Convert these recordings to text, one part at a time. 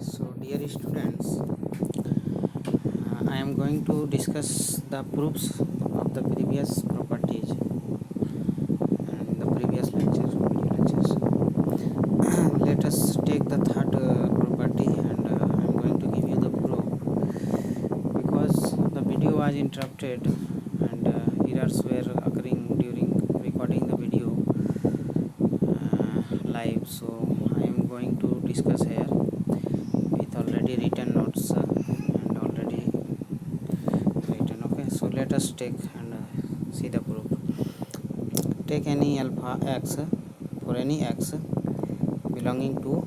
So, dear students, I am going to discuss the proofs of the previous properties and the previous lectures, video lectures. Let us take the third property, and I am going to give you the proof because the video was interrupted and errors were occurring during recording the video live. So, I am going to discuss here with already written notes and already written. Okay, so let us take and see the proof. Take any alpha x for any x belonging to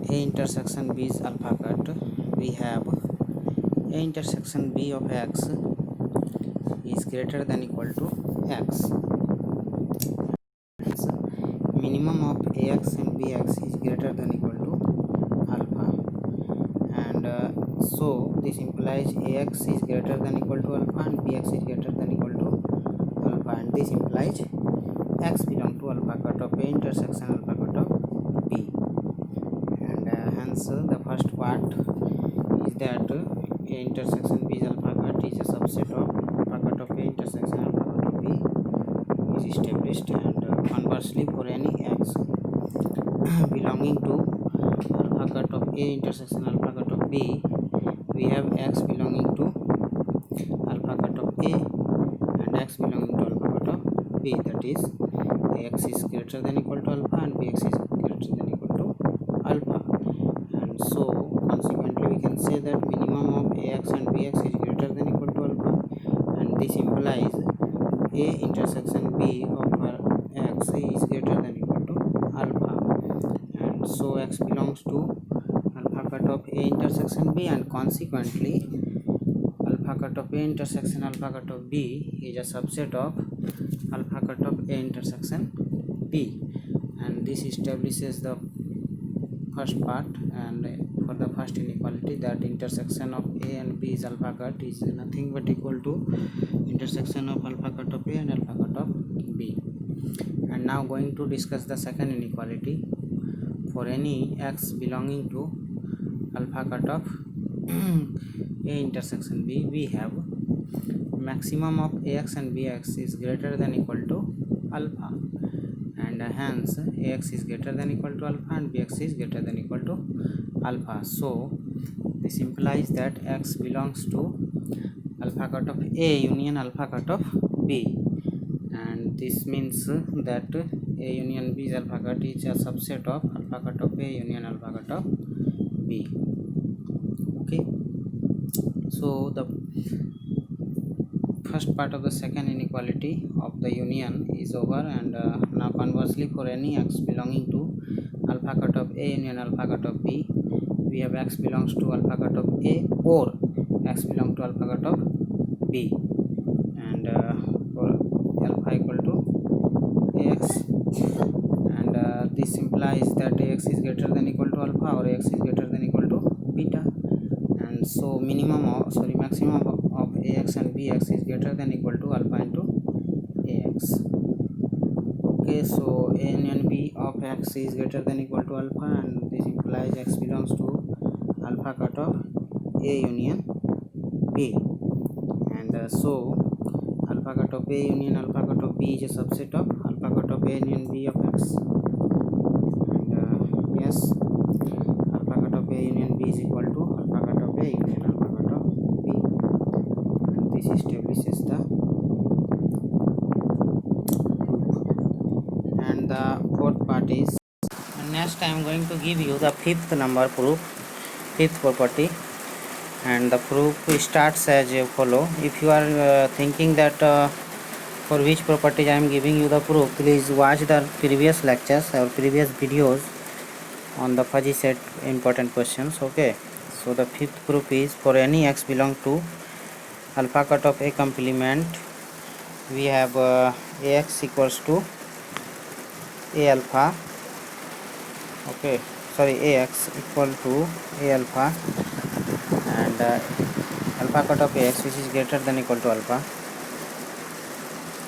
a intersection b is alpha cut. We have a intersection b of x is greater than equal to x. Hence, minimum of ax and bx is greater than equal to alpha, and so this implies ax is greater than equal to alpha and bx is greater than equal to alpha, and this implies x belong to alpha cut of a intersection alpha cut of b, and hence the first part is that a intersection b is alpha cut is a subset of alpha cut of a intersection alpha cut of b is established, and conversely for any x belonging to alpha cut of a intersection alpha cut of b, we have x belonging to alpha cut of a and x belonging to alpha cut of b, that is ax is greater than equal to alpha and bx is greater than equal to alpha, and so consequently we can say that minimum of ax and bx is greater than equal to alpha, and this implies a intersection b of x is greater than equal to alpha, and so x belongs to alpha cut of a intersection b, and consequently alpha cut of a intersection alpha cut of b is a subset of alpha cut of a intersection b, and this establishes the first part. And for the first inequality, that intersection of a and b is alpha cut is nothing but equal to intersection of alpha cut of a and alpha cut of b. And now going to discuss the second inequality. For any x belonging to alpha cut of a intersection b, we have maximum of ax and bx is greater than equal to alpha, and hence ax is greater than equal to alpha and bx is greater than equal to alpha. So this implies that x belongs to alpha cut of a union alpha cut of b, and this means that a union b is alpha cut is a subset of alpha cut of a union alpha cut of b. Okay, so the first part of the second inequality of the union is over, and now conversely for any x belonging to alpha cut of a union alpha cut of b, we have x belongs to alpha cut of a or x belongs to alpha cut of b, and for alpha equal to ax, and this implies that ax is greater than equal to alpha or ax is greater than equal to beta, and so maximum of ax and bx is greater than equal to alpha into ax. Okay, so a union b of x is greater than equal to alpha, and this implies x belongs to alpha cut of a union b, and so alpha cut of a union alpha cut of b is a subset of alpha cut of a union b of x, and yes, alpha cut of a union b is equal to alpha cut of a union alpha cut of b, and this establishes the proof. And the fourth part is, and next I am going to give you the fifth number proof, fifth property, and the proof starts as follow. If you are thinking that for which properties I am giving you the proof, please watch the previous lectures or previous videos on the fuzzy set important questions. Okay, so the fifth proof is, for any x belong to alpha cut of a complement, we have ax equals to a alpha, okay, sorry, ax equal to a alpha, and alpha cut of ax which is greater than equal to alpha,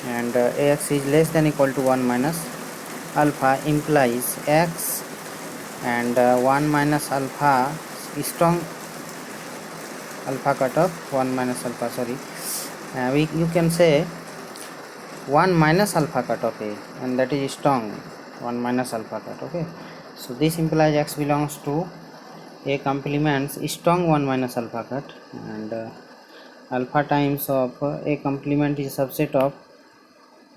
and ax is less than equal to 1 minus alpha implies x and 1 minus alpha strong alpha cutoff 1 minus alpha, sorry, you can say 1 minus alpha cutoff A, and that is strong 1 minus alpha cut. Okay, so this implies X belongs to A complements strong 1 minus alpha cut, and alpha times of A complement is a subset of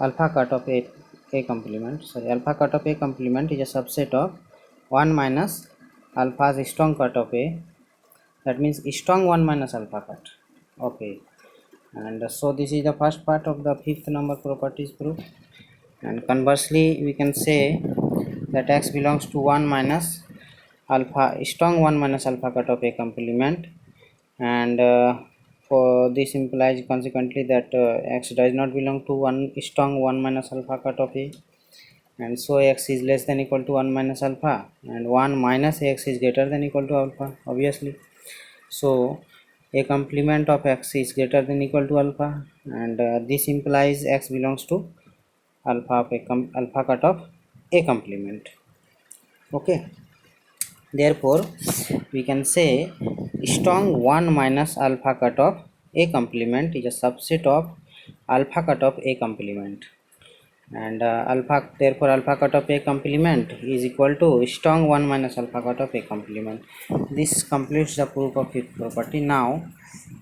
alpha cut of A complement. Sorry, alpha cut of A complement is a subset of 1 minus alpha's strong cut of A. That means strong 1 minus alpha cut of A. And so this is the first part of the fifth number properties proof. And conversely, we can say that X belongs to 1 minus alpha strong 1 minus alpha cut of A complement, and for this implies consequently that X does not belong to one strong 1 minus alpha cut of A, and so X is less than equal to 1 minus alpha, and 1 minus X is greater than equal to alpha, obviously. So A complement of X is greater than equal to alpha, and this implies X belongs to alpha of alpha cut of A complement. Okay, therefore we can say strong 1 minus alpha cut of A complement is a subset of alpha cut of A complement, and therefore alpha cut of A complement is equal to strong 1 minus alpha cut of A complement. This completes the proof of fifth property. Now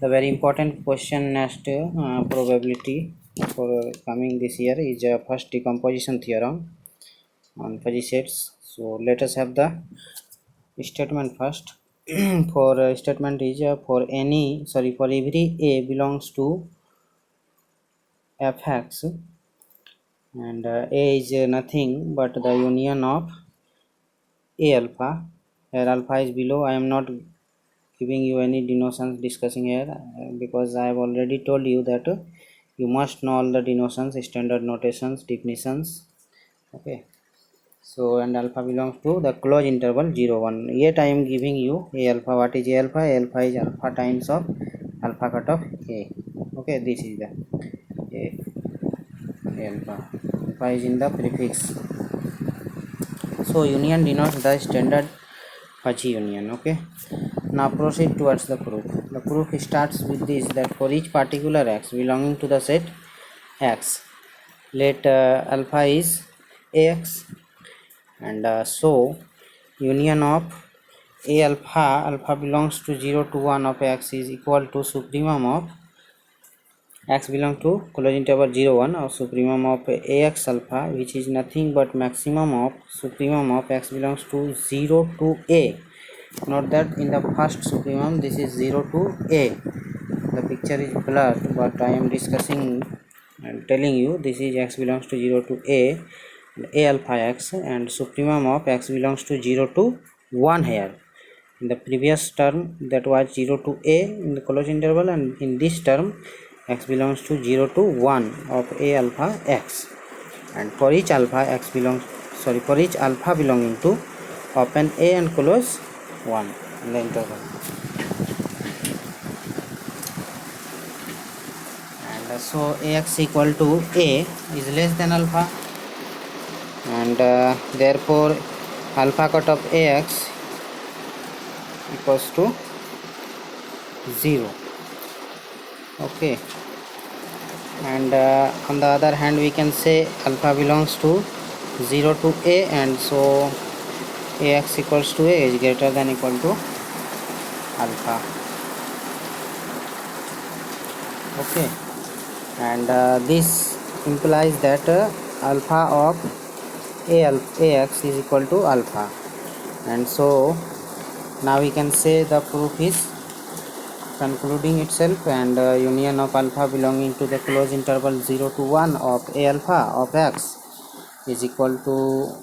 the very important question next, probability for coming this year, is first decomposition theorem on fuzzy sets. So let us have the statement first. For statement is for every A belongs to Fx, and A is nothing but the union of A alpha, where alpha is below. I am not giving you any denotions discussing here, because I have already told you that you must know all the denotions, standard notations, definitions. Okay, so and alpha belongs to the closed interval 0 1. Yet I am giving you A alpha. What is A alpha? A alpha is alpha times of alpha cut of A. Okay, this is the A alpha. Alpha is in the prefix. So union denotes the standard fuzzy union. Okay, now proceed towards the proof. The proof starts with this, that for each particular X belonging to the set X, let alpha is Ax, and so union of A alpha belongs to 0 to 1 of X is equal to supremum of X belong to closed interval 0 1 or supremum of Ax alpha, which is nothing but maximum of supremum of X belongs to 0 to A. Note that in the first supremum this is 0 to A. The picture is blurred, but I am discussing and telling you this is X belongs to 0 to A alpha X, and supremum of X belongs to 0 to 1 here. In the previous term that was 0 to A in the closed interval, and in this term X belongs to 0 to 1 of A alpha X, and for each alpha for each alpha belonging to open A and close 1 in the interval, and so Ax equal to A is less than alpha, and therefore alpha cut of Ax equals to 0. Okay, and on the other hand we can say alpha belongs to 0 to A, and so Ax equals to A is greater than equal to alpha. Okay, and this implies that alpha of Ax is equal to alpha, and so now we can say the proof is concluding itself, and union of alpha belonging to the closed interval 0 to 1 of A alpha of X is equal to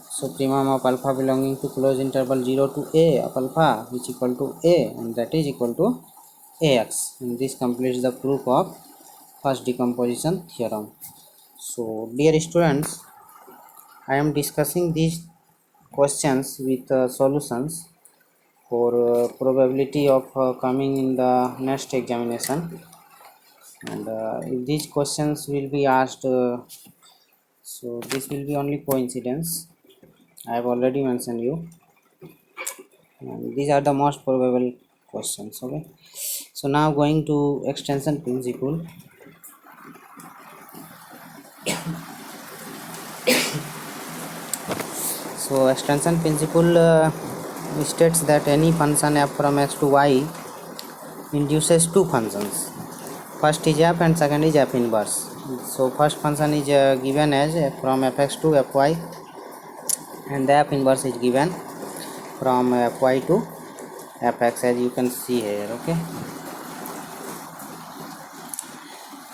supremum of alpha belonging to closed interval 0 to A of alpha, which equal to A, and that is equal to Ax, and this completes the proof of first decomposition theorem. So dear students, I am discussing these questions with solutions for probability of coming in the next examination, and if these questions will be asked, so this will be only coincidence. I have already mentioned you. and these are the most probable questions. Okay, so now going to extension principle. So extension principle states that any function f from x to y induces two functions. First is f and second is f inverse. So first function is given as f from fx to fy, and the f inverse is given from fy to fx, as you can see here. Okay,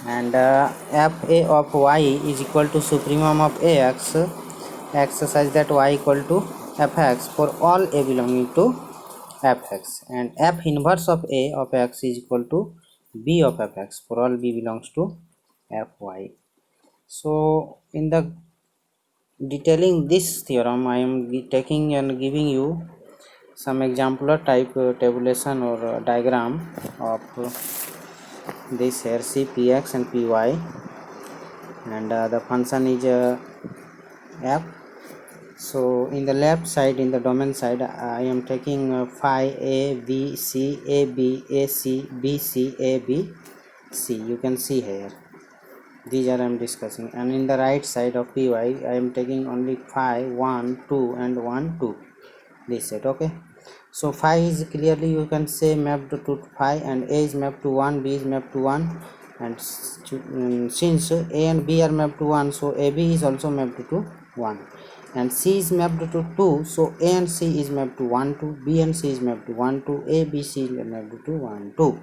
and fa of y is equal to supremum of ax such that y equal to fx for all a belonging to fx, and f inverse of a of x is equal to b of fx for all b belongs to fy. So in the detailing this theorem, I am taking and giving you some exemplar type tabulation or diagram of this here. See px and py, and the function is f. So in the left side, in the domain side, I am taking phi a b c a b a c b c a b c. You can see here, these are I am discussing, and in the right side of py I am taking only phi 1 2 and 1 2, this set. Okay, so phi is clearly you can say mapped to phi, and a is mapped to 1, b is mapped to 1, and since a and b are mapped to 1, so ab is also mapped to 1, and c is mapped to 2, so a and c is mapped to 1 2, b and c is mapped to 1 2, a b c is mapped to 1 2.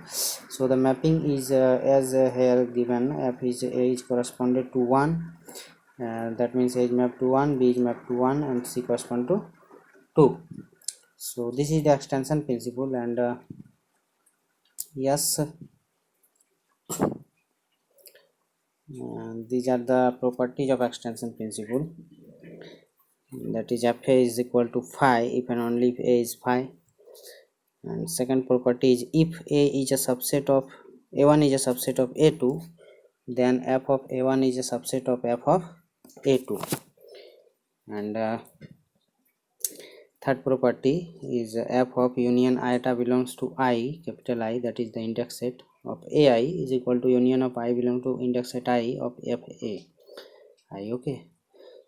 So the mapping is as here given, f is a is corresponded to 1, that means a is mapped to 1, b is mapped to 1, and c correspond to 2. So this is the extension principle, and yes, these are the properties of extension principle, that is fa is equal to phi if and only if a is phi, and second property is if a is a subset of a1 is a subset of a2, then f of a1 is a subset of f of a2, and third property is f of union iota belongs to I, capital I, that is the index set of ai is equal to union of I belong to index set I of f a I. Okay,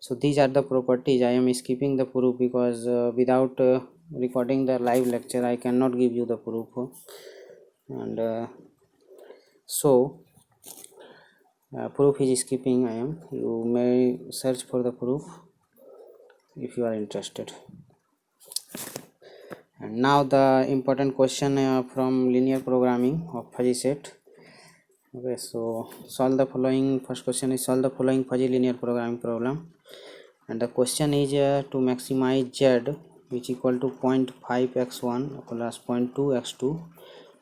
so these are the properties. I am skipping the proof because without recording the live lecture I cannot give you the proof, and so proof is skipping. You may search for the proof if you are interested. And now the important question from linear programming of fuzzy set. Okay, so solve the following. First question is solve the following fuzzy linear programming problem, and the question is to maximize z which equal to 0.5 x1 plus 0.2 x2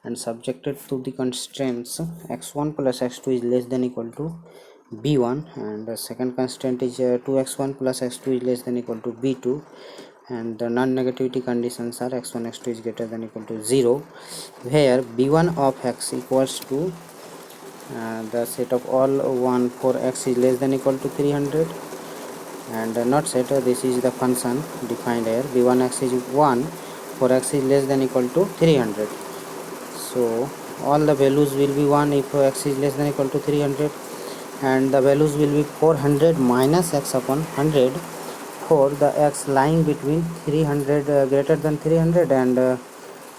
and subjected to the constraints x1 plus x2 is less than equal to b1, and the second constraint is 2x1 plus x2 is less than equal to b2, and the non-negativity conditions are x1 x2 is greater than equal to 0, where b1 of x equals to the set of all 1 for x is less than equal to 300, and not set this is the function defined here, b1x is 1 for x is less than equal to 300. So all the values will be 1 if x is less than equal to 300, and the values will be 400 minus x upon 100 for the x lying between 300 greater than 300 and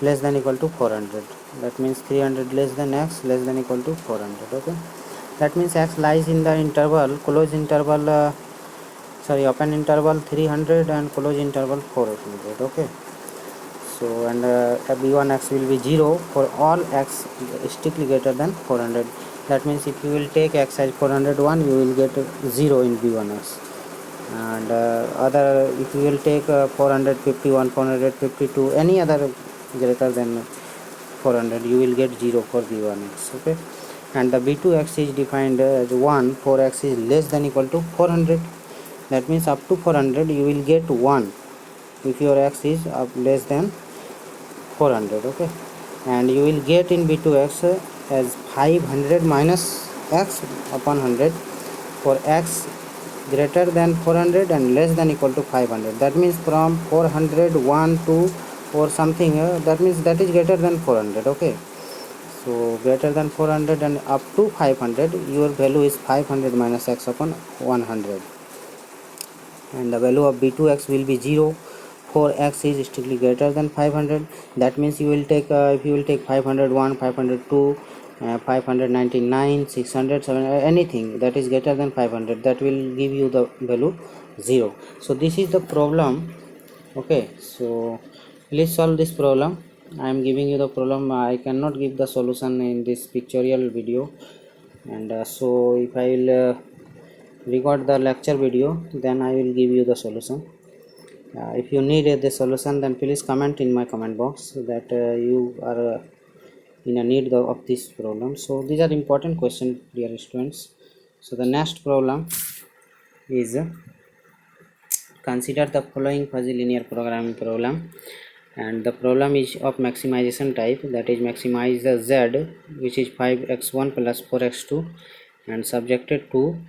less than equal to 400. That means 300 less than x less than equal to 400. Okay, that means x lies in the interval, close interval open interval 300 and close interval 400. Okay, so and b1x will be 0 for all x strictly greater than 400. That means if you will take x as 401, you will get 0 in b1x, and other if you will take 451 452 any other greater than 400, you will get 0 for b1x. Okay, and the b2x is defined as 1 for x is less than equal to 400. That means up to 400 you will get 1 if your x is less than 400. Okay, and you will get in b2x as 500 minus x upon 100 for x greater than 400 and less than equal to 500. That means from 401 to or something, that means that is greater than 400. Okay, so greater than 400 and up to 500, your value is 500 minus x upon 100, and the value of b2x will be 0 for x is strictly greater than 500. That means you will take, if you will take 501, 502, 599, 600, 700, anything that is greater than 500, that will give you the value 0. So this is the problem. Okay, so please solve this problem. I am giving you the problem. I cannot give the solution in this pictorial video, and so if I will record the lecture video, then I will give you the solution. If you need the solution, then please comment in my comment box that you are in a need of this problem. So these are important questions, dear students. So the next problem is, consider the following fuzzy linear programming problem, and the problem is of maximization type, that is maximize the z, which is 5x1 plus 4x2, and subjected to,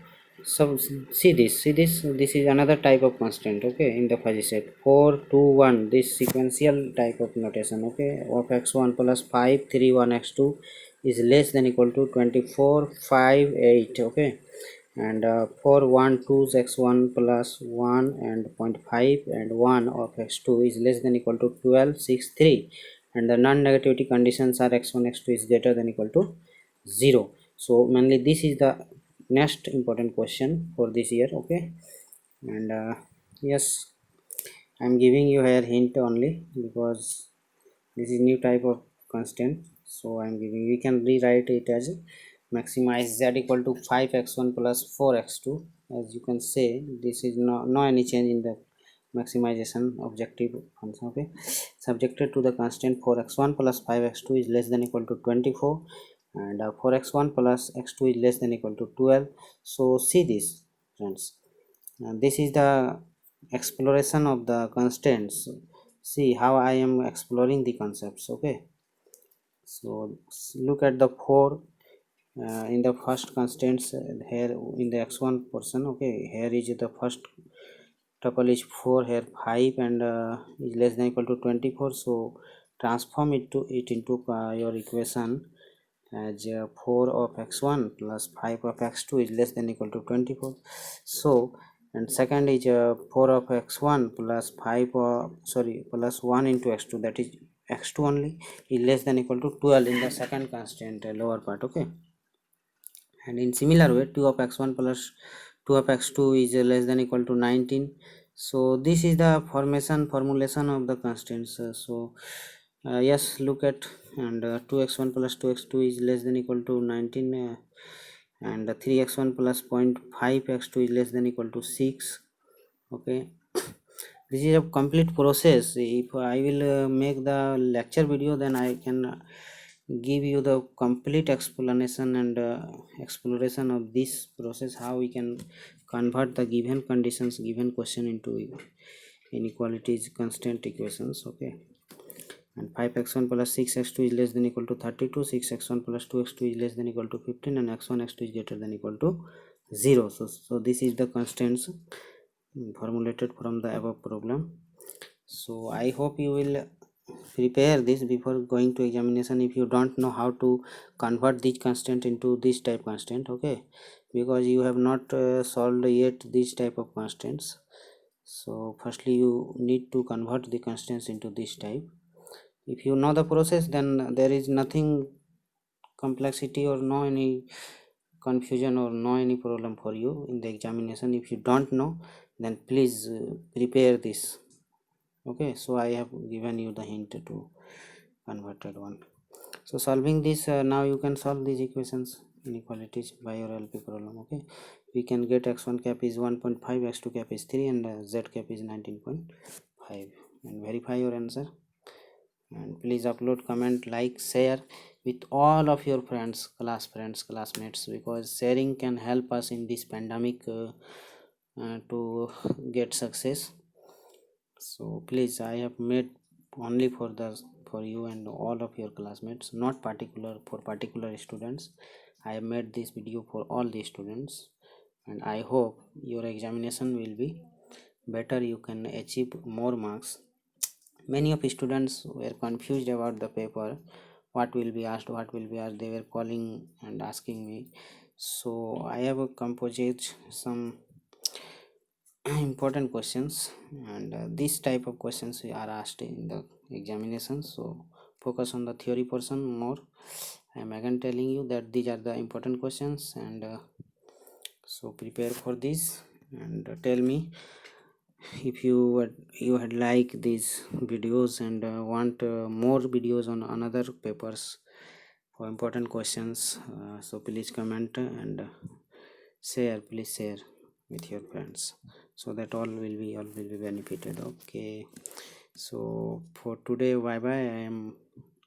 so this is another type of constant. Okay, in the fuzzy set 4 2 1, this sequential type of notation. Okay, of x1 plus 5 3 1 x2 is less than equal to 24 5 8. Okay, and for 1 2 x1 plus 1 and 0.5 and 1 of x2 is less than equal to 12 6 3, and the non-negativity conditions are x1 x2 is greater than equal to 0. So mainly this is the next important question for this year. Okay, and yes, I'm giving you here hint only because this is new type of constant, so I'm giving, we can rewrite it as maximize z equal to 5x1 plus 4x2. As you can say, this is no any change in the maximization objective function. Okay, subjected to the constant 4x1 plus 5x2 is less than equal to 24, and 4x1 plus x2 is less than equal to 12. So see this, friends, and this is the exploration of the constants. See how I am exploring the concepts. Okay, so look at the 4 in the first constants, here in the x1 portion. Okay, here is the first tuple is 4, here 5, and is less than equal to 24. So transform it into your equation as 4 of x1 plus 5 of x2 is less than equal to 24. So, and second is 4 of x1 plus 5 plus 1 into x2, that is x2 only, is less than equal to 12 in the second constant lower part. Okay, and in similar way 2 of x1 plus 2 of x2 is less than equal to 19. So this is the formulation of the constants. Yes, look at, and 2x1 plus 2x2 is less than equal to 19, and 3x1 plus 0.5 x2 is less than equal to 6. Okay, this is a complete process. If I will make the lecture video, then I can give you the complete explanation and exploration of this process, how we can convert the given conditions, given question into inequalities constant equations. Okay, and 5x1 plus 6x2 is less than equal to 32, 6x1 plus 2x2 is less than equal to 15, and x1 x2 is greater than equal to 0. So this is the constants formulated from the above problem. So I hope you will prepare this before going to examination, if you don't know how to convert this constant into this type constant. Okay, because you have not solved yet this type of constants. So firstly you need to convert the constants into this type. If you know the process, then there is nothing complexity or no any confusion or no any problem for you in the examination. If you don't know, then please prepare this. Okay, so I have given you the hint to converted one. So solving this, now you can solve these equations inequalities by your LP problem. Okay, we can get x1 cap is 1.5, x2 cap is 3, and z cap is 19.5, and verify your answer. And please upload, comment, like, share with all of your friends, classmates, because sharing can help us in this pandemic to get success. So please, I have made only for you and all of your classmates, not for particular students. I have made this video for all the students, and I hope your examination will be better. You can achieve more marks Many of students were confused about the paper, what will be asked, they were calling and asking me. So I have a composite some important questions, and this type of questions are asked in the examination. So focus on the theory portion more. I am again telling you that these are the important questions, and so prepare for this, and tell me if you had like these videos, and want more videos on another papers for important questions. So please comment, and please share with your friends, so that all will be benefited. Okay, so for today, bye bye. I am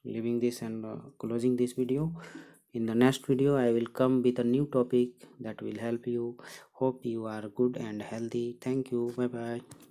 leaving this and closing this video. In the next video I will come with a new topic that will help you. Hope you are good and healthy. Thank you. Bye bye.